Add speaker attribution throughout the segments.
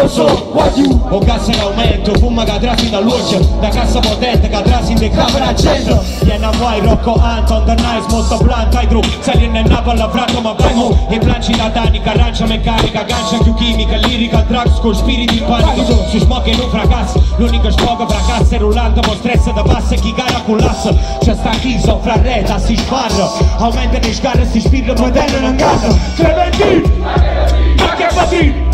Speaker 1: so, guagliù. O cassa in aumento, fuma cadrasi dall'occhio, da cassa potente, cadrasi in decamera accendo. Viene vuoi, Rocco Anton, The Nice, molto planta, i trucchi, sali in Napoli, avrato ma vengo. E planci da danica, arancia meccanica, gancia più chimica, lirica, drugs con spiriti in panico. Si smocca in un fracasso, l'unico sfogo fracassa e rullante, mo stress da basso e chi gara con l'asso. C'è sta chi soffra reta, si sbarra, aumenta di scarre, si spirra, ma tenere un gatto. Clementino, ma che fatti?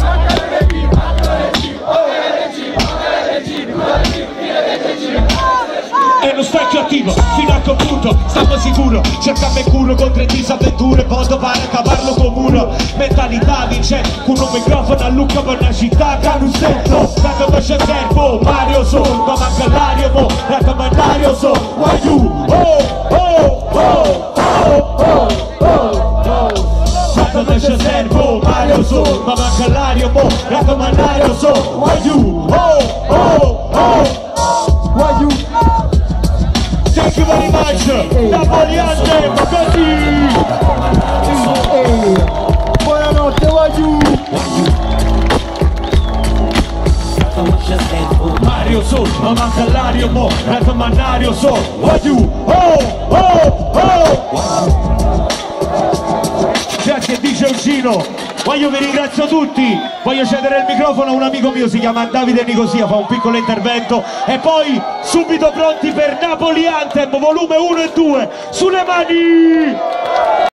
Speaker 1: E lo specchio attivo, fino a che punto, stiamo sicuro, cercame curo contro le disavventure, voto pare cavarlo con muro, mentalità vincente, con un microfono a Lucca per una città che non sento, dato che c'è tempo, Mario so, ma manca l'aria mo, raccomandario so, guagliù, dato che c'è tempo, Mario so, ma manca l'aria mo, raccomandario so, guagliù, guagliù. Thank you very much, Napoli Anthem, così! Buonanotte, guagliù! Mario so, ma manca l'aria mo, raccomandario so, guagliù! Grazie DJ Eugenio, voglio vi ringrazio tutti, voglio cedere il microfono a un amico mio, si chiama Davide Nicosia, fa un piccolo intervento e poi subito pronti per Napoli Anthem, volume 1 e 2, sulle mani!